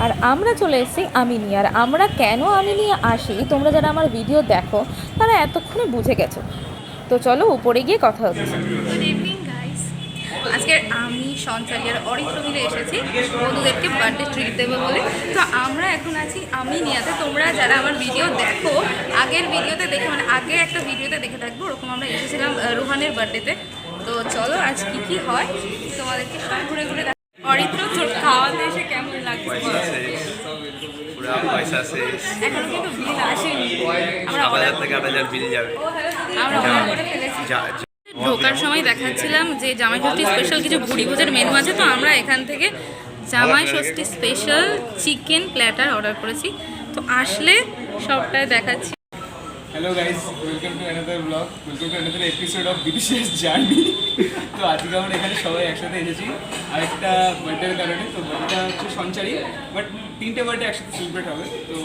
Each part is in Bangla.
আর আমরা চলে এসেছি আমিনি। আর আমরা কেন আমিনি আসি, তোমরা যারা আমার ভিডিও দেখো তারা এতক্ষণে বুঝে গেছো। তো চলো উপরে গিয়ে কথা হচ্ছে। Good evening guys. আজকে আমি সঞ্চারী আর অরিত্র মিলে এসেছি বন্ধুদেরকে বার্থডে ট্রিট দেবো বলে। তো আমরা এখন আছি আমিনিয়াতে। তোমরা যারা আমার ভিডিও দেখো, আগের ভিডিওতে দেখে মানে আগে একটা ভিডিওতে দেখে থাকবো, ওরকম আমরা এসেছিলাম রুহানের বার্থডেতে। তো চলো আজ কি কি হয় তোমাদেরকে সব ঘুরে ঘুরে দেখ। অরিত্র, তোর খাওয়াতে এসে কেমন লাগছে? এখনো কিন্তু বিল আসেনি, আমরা অর্ডার করে ফেলেছি। ঢোকার সময় দেখাচ্ছিলাম যে জামাই ষষ্ঠী স্পেশাল কিছু ভুড়ি ভোজের মেনু আছে। তো আমরা এখান থেকে জামাই ষষ্ঠী স্পেশাল চিকেন প্ল্যাটার অর্ডার করেছি। তো আসলে সবটাই দেখাচ্ছি। Hello guys, welcome to another blog, welcome to another episode of বিদেশের জার্নি। তো আজকে আমরা এখানে সবাই একসাথে এসেছি আরেকটা বার্থডের কারণে। তো বার্থডেটা হচ্ছে সঞ্চারী, বাট 3টে বার্থডে একসাথে সেলিব্রেট হবে। তো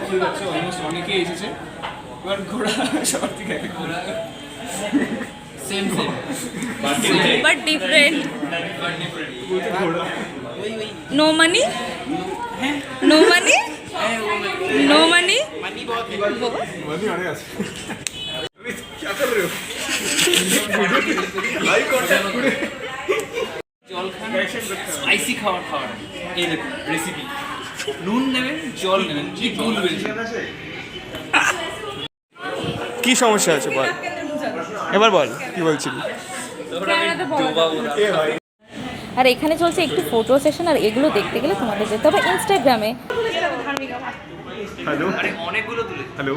ঠিক আছে, অলমোস্ট অনেকেই এসেছে। এবার ঘোরা সবার থেকে এক ঘোরা same but different. No money, no money, no money. জল খান, স্পাইসি খাবার খাওয়ার এই দেখুন রেসিপি। নুন নেবেন, জল নেবেন, কি গুলবেন। কি সমস্যা আছে বল, এবার বল কি বলছিলি। আর এখানে চলছে একটু ফটো সেশন। আর এগুলো দেখতে গেলে তোমাদের যেতে হবে ইনস্টাগ্রামে। Hello, hello.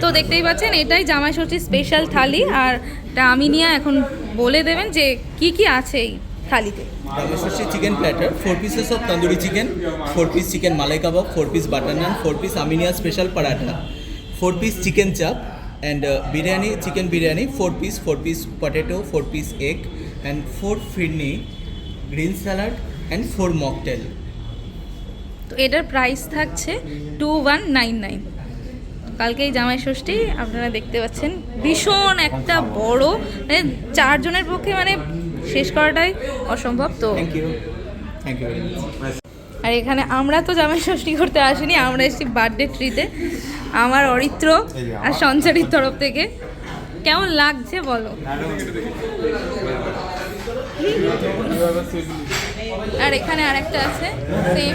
তো দেখতেই পাচ্ছেন এটাই জামাই ষষ্ঠী স্পেশাল থালি। আর এটা আমিনিয়া এখন বলে দেবেন যে কি কি আছে এই থালিতে। জামাই ষষ্ঠী chicken platter, 4 pieces of tandoori chicken, 4 piece chicken malai kebab, 4 piece butter naan, 4 piece Aminia special paratha, 4 piece chicken chop, and biryani, chicken biryani, 4 piece potato, 4 piece egg, and 4 firni, green salad, and 4 mocktail. তো এটার প্রাইস থাকছে 2199। কালকে এই জামাই ষষ্ঠী আপনারা দেখতে পাচ্ছেন ভীষণ একটা বড়, মানে 4 জনের পক্ষে মানে শেষ করাটাই অসম্ভব। তো Thank you very much. আর এখানে আমরা তো জামাই ষষ্ঠী করতে আসিনি, আমরা এসেছি বার্থডে ট্রিতে আমার অরিত্র আর সঞ্চারীর তরফ থেকে। কেমন লাগছে বলো? আর এখানে আরেকটা আছে সেম,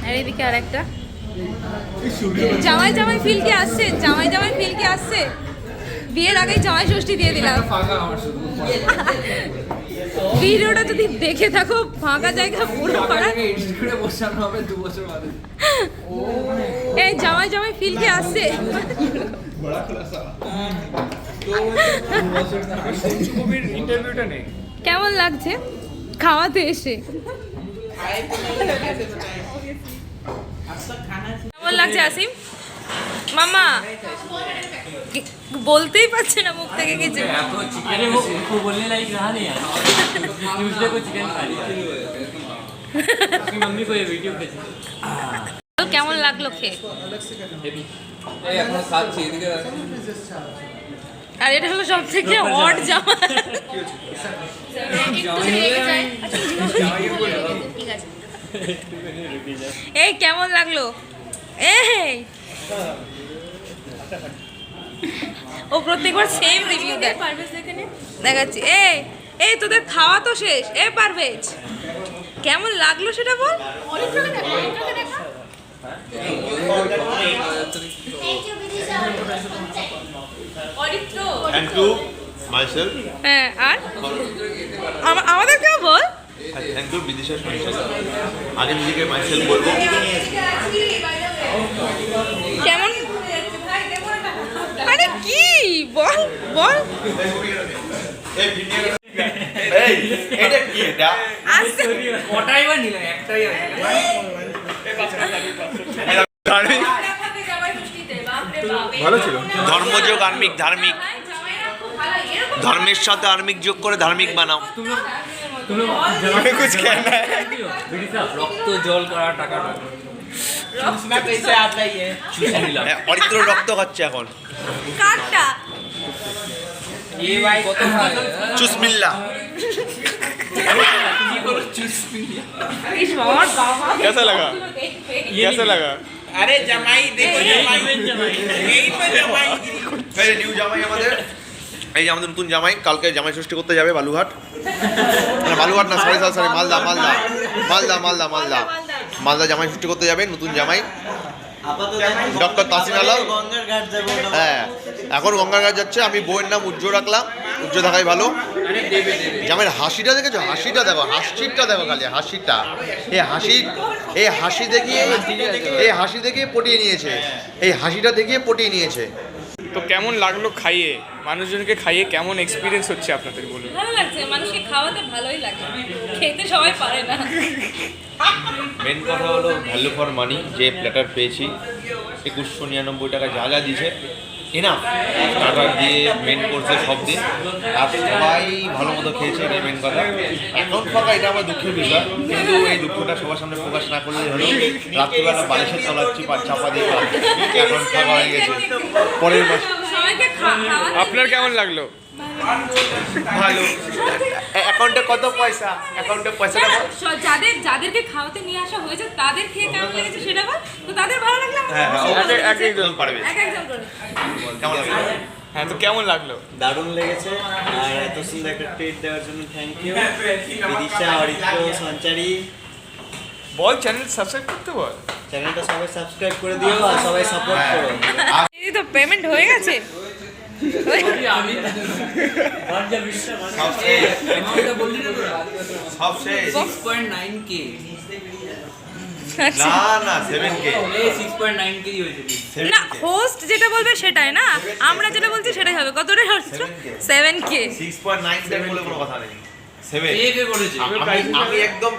আর এদিকে আরেকটা। জামাই জামাই ফিল কি আসছে? জামাই জামাই ফিল কি আসছে? বিয়ের আগেই জামাই ষষ্ঠী দিয়ে দিলাম। ভিডিওটা যদি দেখে থাকো, ফাঁকা জায়গা পুরো ফাঁকা। এই জামাই জামাই ফিল কি আসছে? ইন্টারভিউটা নেই। কেমন লাগছে খাওয়াতে এসে? কেমন লাগছে আসিম মামা? বলতেই পারছে না মুখ থেকে কিছু। কেমন লাগলো খেয়ে? আর এটা হলো সব থেকে অড জামা। এই কেমন লাগলো? এই ও প্রত্যেকবার সেম রিভিউ দেয়। দেখাচ্ছি। এই তোদের খাওয়া তো শেষ। পারভেজ কেমন লাগলো সেটা বল। হ্যাঁ, আর আমাদেরকেও বল। থ্যাংক ইউ বিদিশা সঞ্চারী। আগে নিজেকে মাইসেলফ বলবো। কেমন? আরে কি বল বল। এই এটা কি? এটা কটাই বা নিলে একটাই আছে। ভালো ছিল। ধর্মযোগ আর্মিক, ধার্মিক, ধর্মের সাথে আর্মিক যোগ করে ধার্মিক বানাও। রক্ত জল করা টাকা অরিত্র রক্ত খাচ্ছে এখন। কাটটা চুসমিল্লা। इस बार कैसा लगा कैसा लगा আরে জামাই দেখো জামাই এই তো জামাই এই নিউ জামাই আমাদের এই যে আমাদের নতুন জামাই কালকে জামাই ষষ্ঠী করতে যাবে বালুঘাট না বালুঘাট না সরি মালদা মালদা জামাই ষষ্ঠী করতে যাবে নতুন জামাই ডক্টর তাসিন আলম। হ্যাঁ এখন গঙ্গার ঘাট যাচ্ছে। আমি বইয়ের নাম উজ্জ্বল রাখলাম, উজ্জ্বল থাকাই ভালো। জামাইয়ের হাসিটা দেখেছো, হাসিটা দেখো, হাসিটা দেখো, খালি হাসিটা, এই হাসি দেখিয়ে পটিয়ে নিয়েছে, এই হাসিটা দেখিয়ে পটিয়ে নিয়েছে। তো কেমন লাগলো খাইয়ে, মানুষজনকে খাইয়ে কেমন এক্সপিরিয়েন্স হচ্ছে আপনাদের বলুন? ভালো লাগছে, মানুষকে খাওয়াতে ভালোই লাগে, খেতে সবাই পারে না। মেন কথা হলো ভ্যালু ফর মানি, যে প্ল্যাটার পেয়েছি 2199 টাকা যা যা দিয়েছে এনাফ, স্টার্টার দিয়ে মেন কোর্সে সব দিয়ে, আর সবাই ভালো মতো খেয়েছে, এটাই মেন কথা। এখন ফাঁকা, এটা আমার দুঃখের বিষয়, কিন্তু এই দুঃখটা সবার সামনে প্রকাশ না করলেই হলো। রাত্রিবেলা বালিশে চালাচ্ছি চাপা দিয়ে, এখন ফাঁকা হয়ে গেছে। পরের মাস সবাইকে খাওয়াতে আপনার কেমন লাগলো? ভালো। অ্যাকাউন্টে কত পয়সা, অ্যাকাউন্টে পয়সাটা বল। যাদেরকে খাওয়াতে নিয়ে আসা হয়েছে তাদের খেয়ে কেমন লেগেছে সেটা বল, তো তাদের ভালো লাগলো। এক একজন পারবে। এক একজন করে কেমন লাগলো? হ্যাঁ, তো কেমন লাগলো? দারুণ লেগেছে, আর এত সুন্দর একটা ট্রিট দেওয়ার জন্য থ্যাংক ইউ বিদিশা, অরিত্র, সঞ্চারী। বল চ্যানেল সাবস্ক্রাইব করতে বল। চ্যানেলটা সবাই সাবস্ক্রাইব করে দিও আর সবাই সাপোর্ট করো। এই তো পেমেন্ট হয়ে গেছে। সব শেষ। 6.9k না 7K। না, হোস্ট যেটা বলবে সেটাই না, আমরা যেটা বলছি সেটাই হবে। কত রে হচ্ছে? 7k। 6.9 বলে কোনো কথা নেই। 7 আমি একদম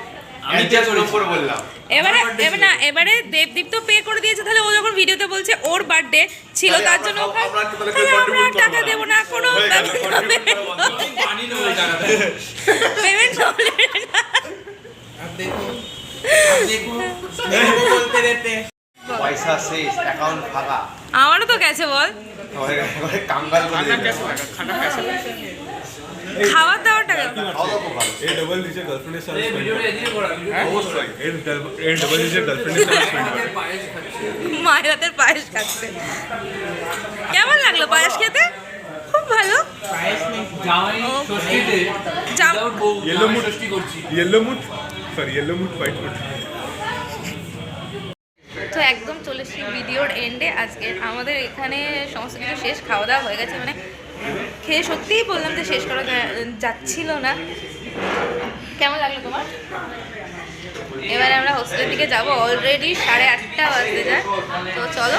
আমি অ্যাডজাস্ট করে বললাম। এবারে দেবদীপ তো পে করে দিয়েছে, তাহলে ও যখন ভিডিওতে বলছে ওর বার্থডে ছিল তার জন্য আমরা তাহলে আমরা টাকা দেব না, কোনো পেমেন্ট হবে না। পয়সা শেষ, অ্যাকাউন্ট ফাঁকা। আমারও তো গেছে বল। কাঙ্গাল করে খানা দিল। कैसा लगा? खाना कैसा लगा? খাওয়া দাওয়ার টাকা খাওয়া খুব ভালো। মায়ের হাতের পায়েস খাচ্ছে। কেমন লাগলো পায়েস খেতে? খুব ভালো। তো একদম চলে এসেছি ভিডিওর এন্ডে। আজকে আমাদের এখানে সমস্ত কিছু শেষ, খাওয়া দাওয়া হয়ে গেছে, মানে খেয়ে সত্যিই বললাম যে শেষ করা যাচ্ছিল না। কেমন লাগলো তোমার? এবারে আমরা হোস্টেলের দিকে যাবো, অলরেডি 8:30 বাজতে যায়। তো চলো।